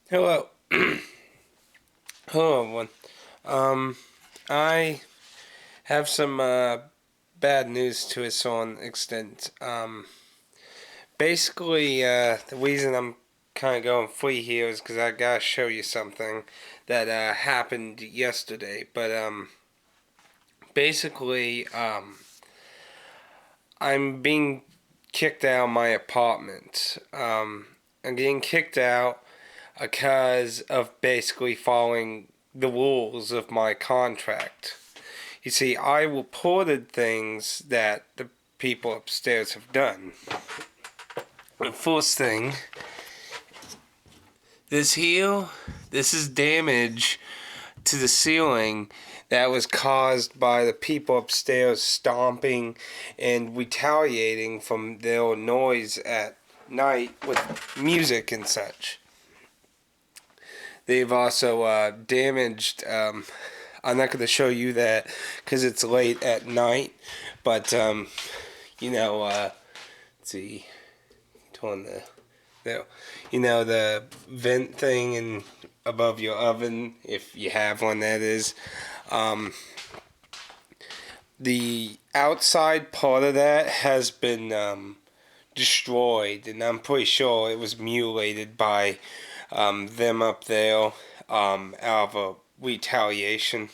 Hello. Hello, everyone. I have some bad news to a certain extent. Basically, the reason I'm kind of going free here is because I gotta show you something that happened yesterday. But basically, I'm being kicked out of my apartment. I'm getting kicked out because of basically following the rules of my contract. You see, I reported things that the people upstairs have done. The first thing, this is damage to the ceiling that was caused by the people upstairs stomping and retaliating from their noise at night with music and such. They've also damaged. I'm not going to show you that because it's late at night, but let's see, turn the vent thing and above your oven, if you have one, that is. Um, the outside part of that has been destroyed, and I'm pretty sure it was mutilated by them up there out of a retaliation.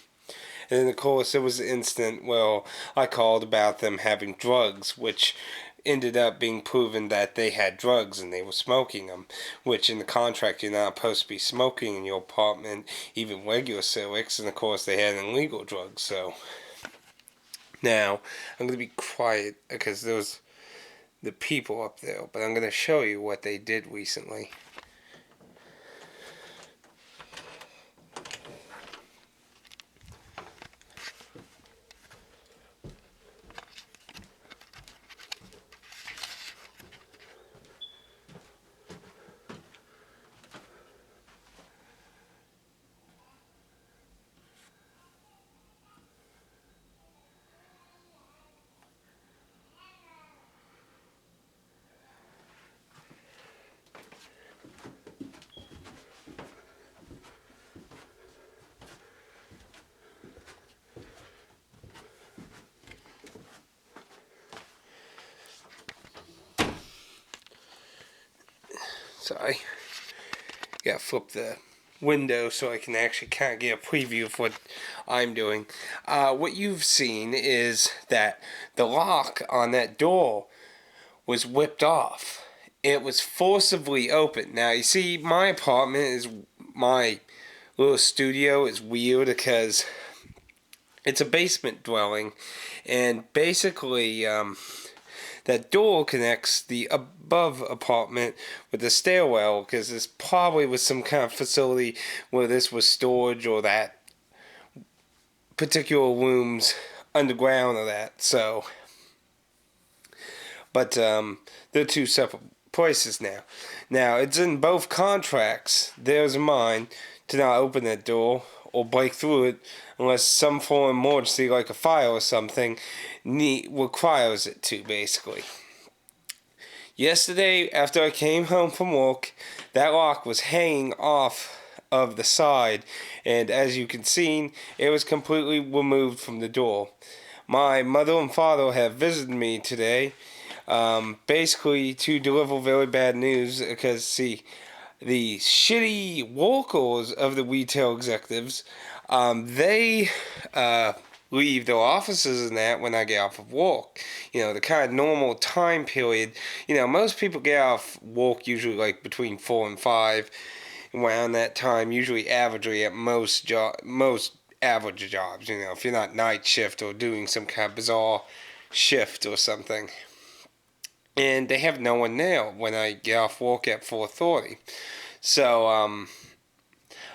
And then, of course, there was an incident where I called about them having drugs, which ended up being proven that they had drugs and they were smoking them, which in the contract you're not supposed to be smoking in your apartment, even regular cigarettes, and of course they had illegal drugs. So now I'm going to be quiet because there was the people up there, but I'm going to show you what they did recently. Sorry. Gotta flip the window so I can actually kind of get a preview of what I'm doing. What you've seen is that the lock on that door was whipped off. It was forcibly opened. Now, you see, my little studio is weird because it's a basement dwelling, and basically, that door connects the above apartment with the stairwell because this probably was some kind of facility where this was storage or that particular room's underground or that. So, but they're two separate places now. Now it's in both contracts. Theirs and mine to not open that door or break through it unless some form of emergency like a fire or something requires it to basically. Yesterday, after I came home from work, that lock was hanging off of the side, and as you can see, it was completely removed from the door. My mother and father have visited me today, basically to deliver very bad news because, see, the shitty workers of the retail executives, they leave their offices and that when I get off of work. The kind of normal time period. Most people get off work usually like between 4 and 5. Around that time, usually averagely at most average jobs. If you're not night shift or doing some kind of bizarre shift or something. And they have no one there when I get off work at 4:30. So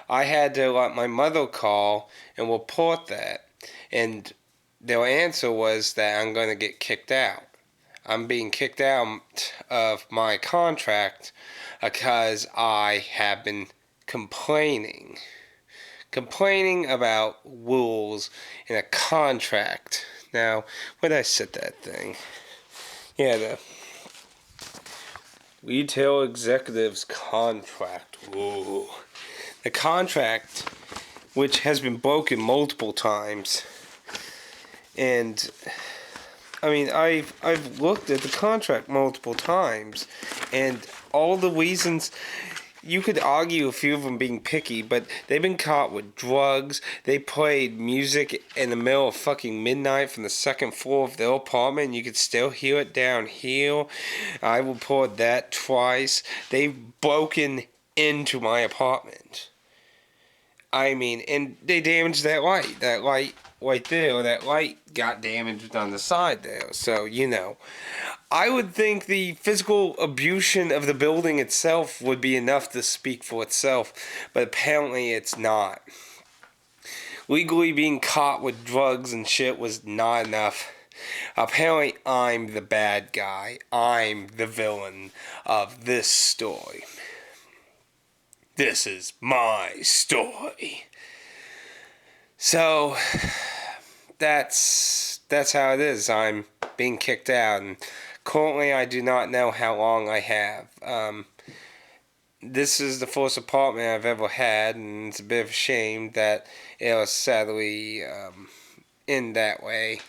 I had to let my mother call and report that. And their answer was that I'm going to get kicked out. I'm being kicked out of my contract because I have been complaining. Complaining about rules in a contract. Now, where did I set that thing? Yeah, the Retail executive's contract. Ooh. The contract, which has been broken multiple times. And I mean, I've looked at the contract multiple times, and all the reasons, you could argue a few of them being picky, but they've been caught with drugs. They played music in the middle of fucking midnight from the second floor of their apartment, and you could still hear it down here. I reported that twice. They've broken into my apartment. I mean, and they damaged that light. That light right there, or that light got damaged on the side there. So, you know, I would think the physical abuse of the building itself would be enough to speak for itself, but apparently it's not. Legally being caught with drugs and shit was not enough. Apparently I'm the bad guy. I'm the villain of this story. This is my story. So that's how it is. I'm being kicked out, and currently I do not know how long I have. This is the first apartment I've ever had, and it's a bit of a shame that it was sadly in that way.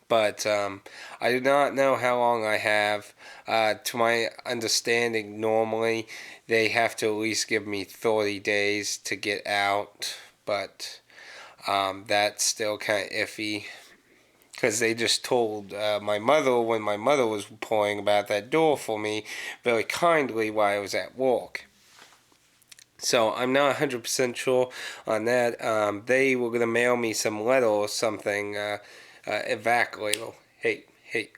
But I do not know how long I have. To my understanding, normally they have to at least give me 30 days to get out. But that's still kind of iffy. Because they just told my mother, when my mother was pouring about that door for me, very kindly while I was at work. So I'm not 100% sure on that. They were going to mail me some letter or something. Evacuate. Hey,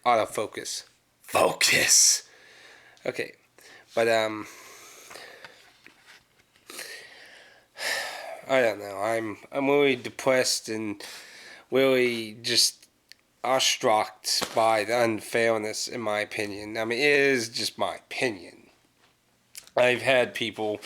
autofocus. Focus! Okay. But, I don't know. I'm really depressed and really just awestruck by the unfairness, in my opinion. I mean, it is just my opinion. I've had people,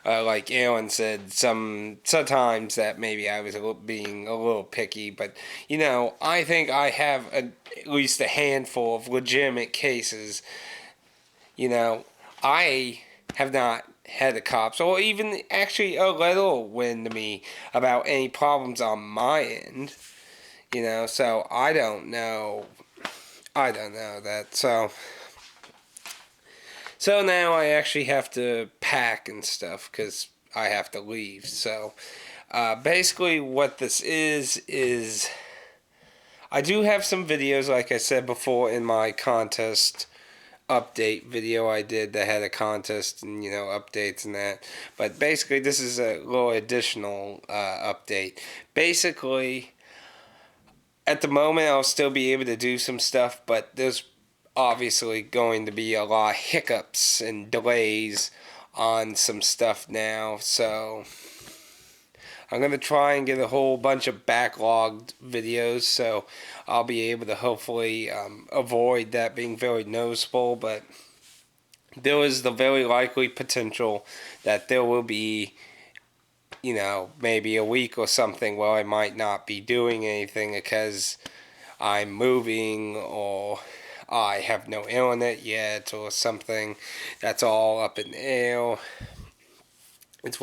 like Aaron said, sometimes that maybe I was being a little picky, but, you know, I think I have at least a handful of legitimate cases. You know, I have not had the cops, or even actually a letter win to me about any problems on my end. You know, so I don't know that. So now I actually have to pack and stuff because I have to leave. So basically what this is I do have some videos, like I said before, in my contest update video I did that had a contest and, you know, updates and that. But basically this is a little additional update. Basically, at the moment I'll still be able to do some stuff, but there's obviously going to be a lot of hiccups and delays on some stuff now, so I'm going to try and get a whole bunch of backlogged videos, so I'll be able to hopefully avoid that being very noticeable, but there is the very likely potential that there will be, you know, maybe a week or something where I might not be doing anything because I'm moving or I have no internet yet or something. That's all up in the air. It's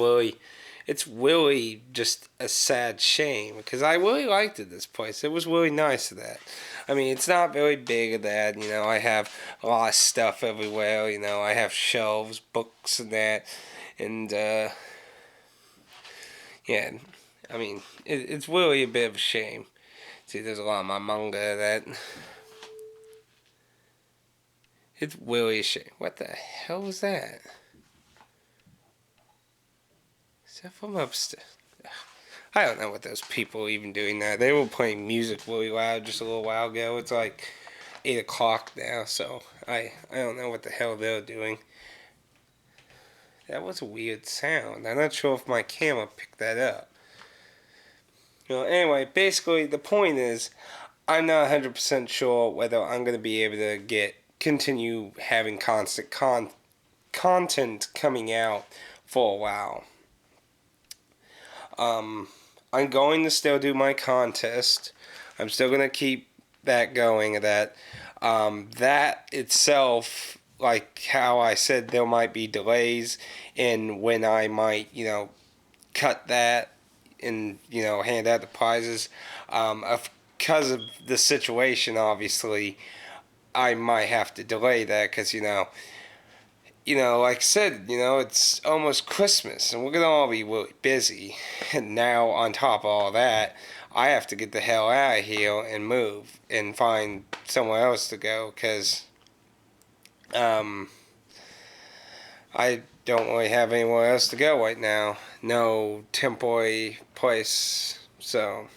really just a sad shame because I really liked it, this place. It was really nice of that. I mean, it's not very big of that, you know, I have a lot of stuff everywhere, you know, I have shelves, books and that, and yeah, I mean, it's really a bit of a shame. See, there's a lot of my manga that... It's really a shame. What the hell was that? Is that from upstairs? I don't know what those people are even doing now. They were playing music really loud just a little while ago. It's like 8 o'clock now, so I don't know what the hell they're doing. That was a weird sound. I'm not sure if my camera picked that up. You know, anyway, basically the point is, I'm not 100% sure whether I'm going to be able to continue having constant content coming out for a while. I'm going to still do my contest. I'm still going to keep that going. That itself like how I said there might be delays in when I might, cut that and, hand out the prizes. Because of the situation, obviously, I might have to delay that because, like I said, it's almost Christmas and we're going to all be really busy. And now, on top of all that, I have to get the hell out of here and move and find somewhere else to go because um, I don't really have anywhere else to go right now. No temporary place. So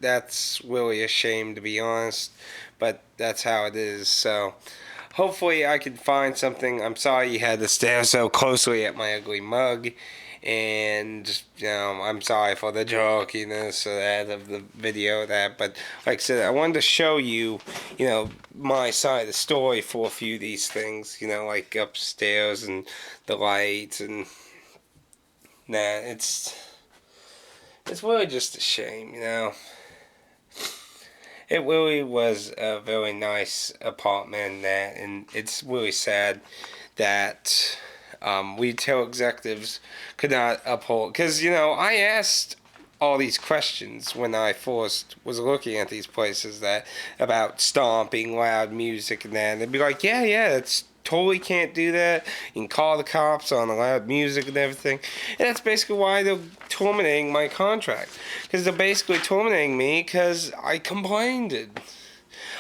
that's really a shame, to be honest. But that's how it is. So hopefully I can find something. I'm sorry you had to stare so closely at my ugly mug. And, I'm sorry for the jokiness of that, of the video of that. But, like I said, I wanted to show you, my side of the story for a few of these things. Like upstairs and the lights and that. It's really just a shame, It really was a very nice apartment, and it's really sad that retail executives could not uphold. Because, I asked all these questions when I first was looking at these places that about stomping, loud music, and that. And they'd be like, yeah, it's totally can't do that. You can call the cops on the loud music and everything. And that's basically why they're terminating my contract. Because they're basically terminating me because I complained.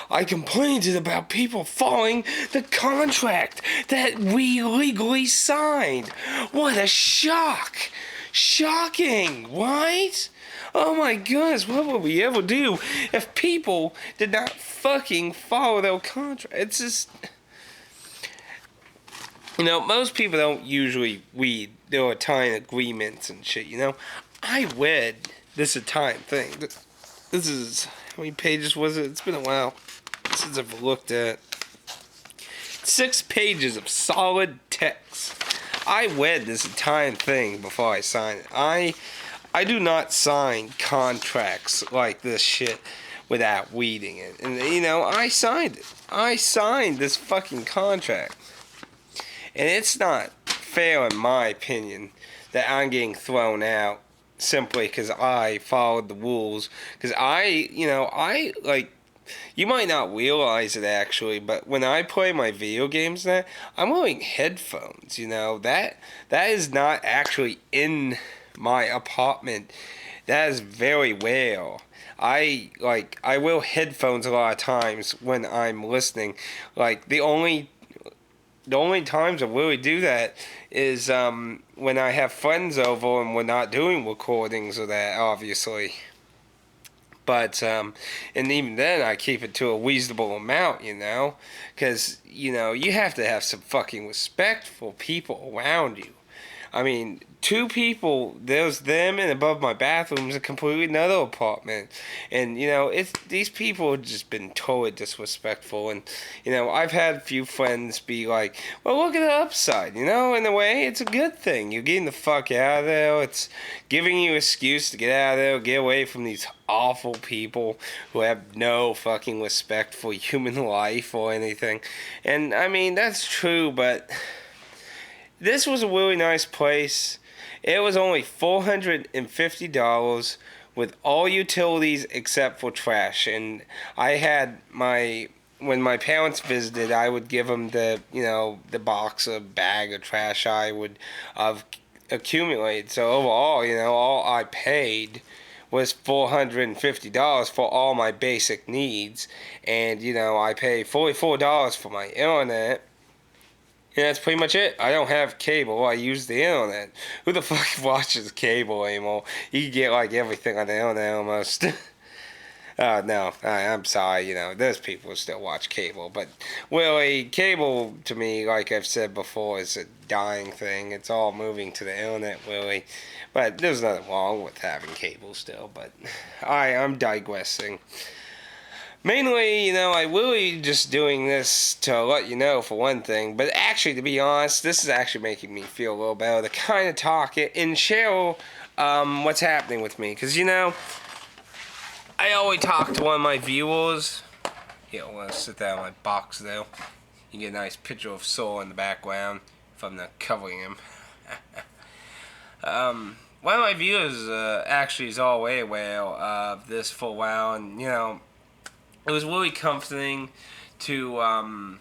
I complained about people following the contract that we legally signed. What a shock! Shocking, right? Oh my goodness, what would we ever do if people did not fucking follow their contract? It's just... most people don't usually read their Italian agreements and shit, I read this Italian thing. This is... How many pages was it? It's been a while since I've looked at. 6 pages of solid text. I read this Italian thing before I signed it. I do not sign contracts like this shit without reading it. And, I signed it. I signed this fucking contract. And it's not fair, in my opinion, that I'm getting thrown out simply because I followed the rules. Because you might not realize it actually, but when I play my video games now, I'm wearing headphones, That is not actually in my apartment. That is very rare. I wear headphones a lot of times when I'm listening. Like the only times I really do that is when I have friends over and we're not doing recordings of that, obviously. But, and even then I keep it to a reasonable amount, because, you have to have some fucking respect for people around you. I mean, 2 people, there's them, and above my bathroom is a completely another apartment. And, these people have just been totally disrespectful. And, I've had a few friends be like, well, look at the upside, in a way, it's a good thing. You're getting the fuck out of there. It's giving you an excuse to get out of there, get away from these awful people who have no fucking respect for human life or anything. And, I mean, that's true, but... This was a really nice place. It was only $450 with all utilities except for trash. And I had when my parents visited, I would give them the box of bag of trash I would accumulate. So overall, all I paid was $450 for all my basic needs. And, I paid $44 for my internet. Yeah, that's pretty much it. I don't have cable. I use the internet. Who the fuck watches cable anymore? You can get like everything on the internet almost. No, I'm sorry. There's people who still watch cable, but really, cable to me, like I've said before, is a dying thing. It's all moving to the internet, really. But there's nothing wrong with having cable still. But I'm digressing. Mainly, I really just doing this to let you know for one thing, but actually, to be honest, this is actually making me feel a little better to kind of talk it and share what's happening with me. Because, I always talk to one of my viewers. Here, I'm going to sit down in my box there. You get a nice picture of Saul in the background from the covering him. One of my viewers actually is all way aware of this for a while, and you know, it was really comforting to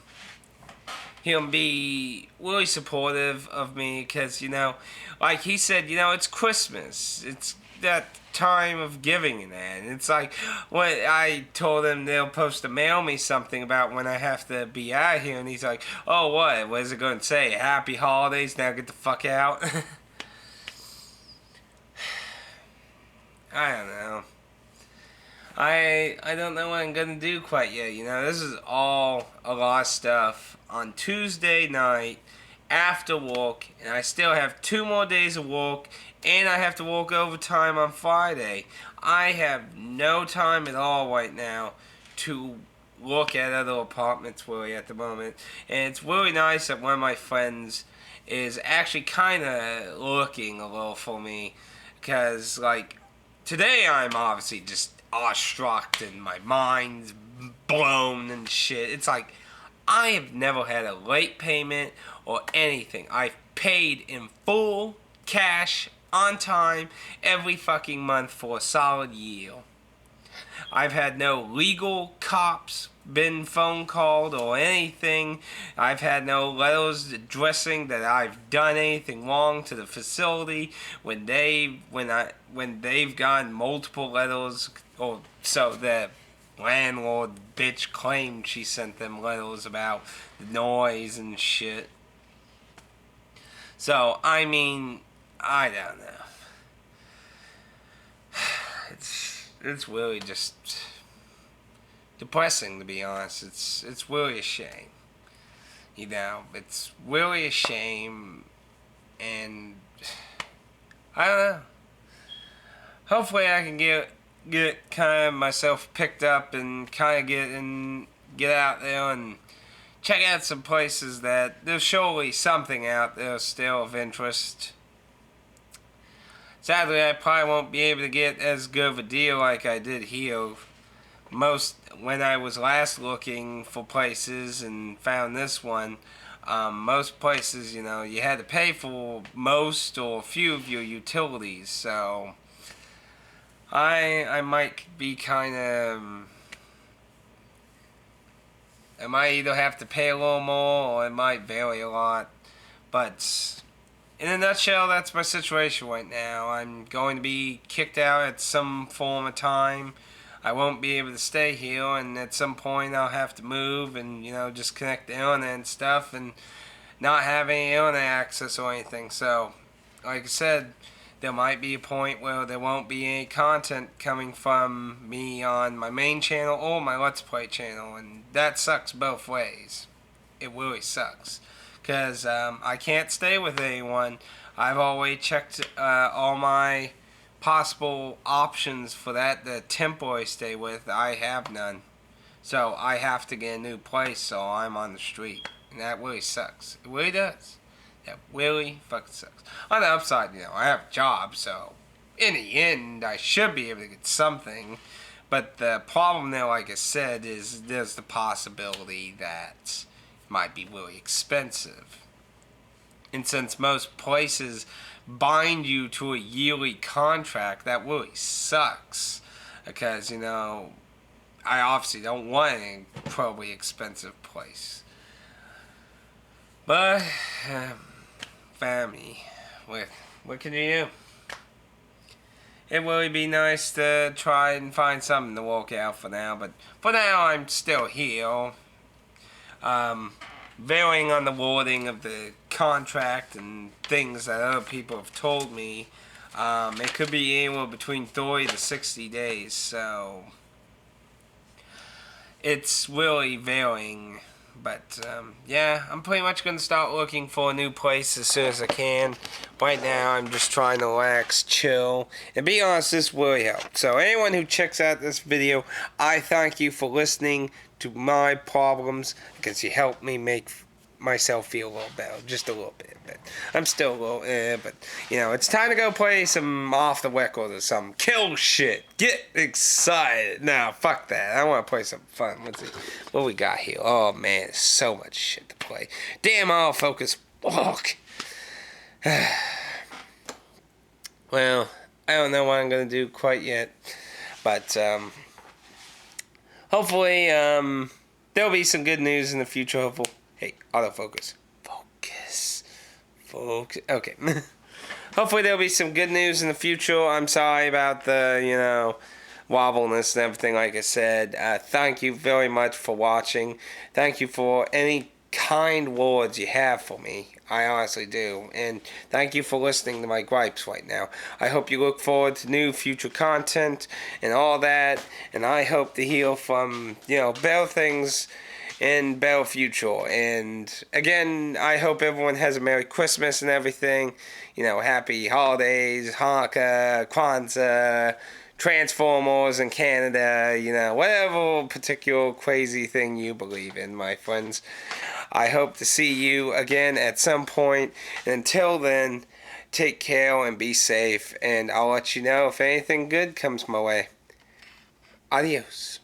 him be really supportive of me, because you know, like he said, you know, it's Christmas, it's that time of giving, and it's like when I told him they're supposed to mail me something about when I have to be out of here, and he's like, oh, what is it going to say, happy holidays, now get the fuck out. I don't know. I don't know what I'm gonna do quite yet. You know, this is all a lot of stuff on Tuesday night after work, and I still have 2 more days of work, and I have to work overtime on Friday. I have no time at all right now to look at other apartments really at the moment, and it's really nice that one of my friends is actually kind of looking a little for me, because like today I'm obviously just awestruck and my mind's blown and shit. It's like I have never had a late payment or anything. I've paid in full, cash, on time, every fucking month for a solid year. I've had no legal cops been phone called or anything. I've had no letters addressing that I've done anything wrong to the facility when they've gotten multiple letters, or so the landlord bitch claimed she sent them letters about the noise and shit. So I mean, I don't know. It's really just depressing, to be honest. It's really a shame. You know, it's really a shame, and I don't know. Hopefully I can get kind of myself picked up and kind of get out there and check out some places that there's surely something out there still of interest. Sadly, I probably won't be able to get as good of a deal like I did here. When I was last looking for places and found this one, most places, you know, you had to pay for most or a few of your utilities. So I might be kind of, I might either have to pay a little more or it might vary a lot. But in a nutshell, that's my situation right now. I'm going to be kicked out at some form of time. I won't be able to stay here, and at some point I'll have to move and, you know, just connect the internet and stuff and not have any internet access or anything. So, like I said, there might be a point where there won't be any content coming from me on my main channel or my Let's Play channel, and that sucks both ways. It really sucks. Because I can't stay with anyone. I've already checked all my possible options for that. The temporary stay with, I have none. So I have to get a new place, so I'm on the street. And that really sucks. It really does. That really fucking sucks. On the upside, you know, I have a job, so in the end, I should be able to get something. But the problem there, like I said, is there's the possibility that might be really expensive. And since most places bind you to a yearly contract, that really sucks. Because, you know, I obviously don't want an incredibly expensive place. But, family, what can you do? It would be nice to try and find something to work out for now, but for now I'm still here. Varying on the wording of the contract and things that other people have told me, it could be anywhere between 30 to 60 days, so it's really varying. But yeah, I'm pretty much going to start looking for a new place as soon as I can. Right now, I'm just trying to relax, chill, and be honest, this really helped. So anyone who checks out this video, I thank you for listening to my problems, because you helped me make myself feel a little better, just a little bit. But I'm still a little, but it's time to go play some off the record or some kill shit. Get excited. Nah, fuck that. I want to play some fun. What we got here? Oh man, there's so much shit to play. Damn, I'll focus. Fuck. Well, I don't know what I'm gonna do quite yet, but hopefully there'll be some good news in the future. Hopefully, hey, autofocus, focus. Okay. Hopefully there'll be some good news in the future. I'm sorry about the wobbleness and everything. Like I said, thank you very much for watching. Thank you for any kind words you have for me. I honestly do. And thank you for listening to my gripes right now. I hope you look forward to new future content and all that. And I hope to hear from, better things in better future. And again, I hope everyone has a Merry Christmas and everything. Happy holidays, Hanukkah, Kwanzaa, Transformers in Canada, whatever particular crazy thing you believe in, my friends. I hope to see you again at some point. And until then, take care and be safe. And I'll let you know if anything good comes my way. Adios.